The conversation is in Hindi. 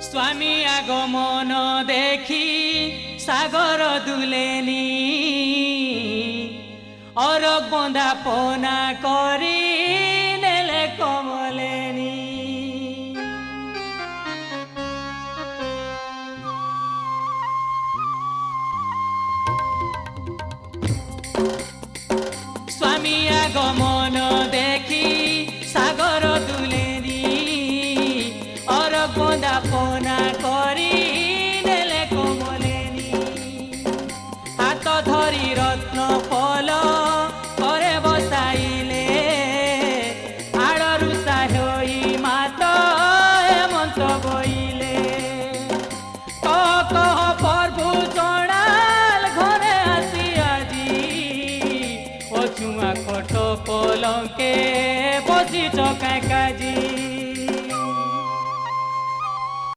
स्वामी आगमन देखी सागर दुलेनी और बंदा पना करी नेले कमलेनी। स्वामी आगमन देखी सागर दुलेनी और बंदा पना करी नेले कमलेनी। हाथ धरी रत्न फल करे बसाइले आड़रू साहोई मात हेमंत बइले। कह प्रभु जणाल घरे आसी आजी अछुआ खट पलंके बसी चकाई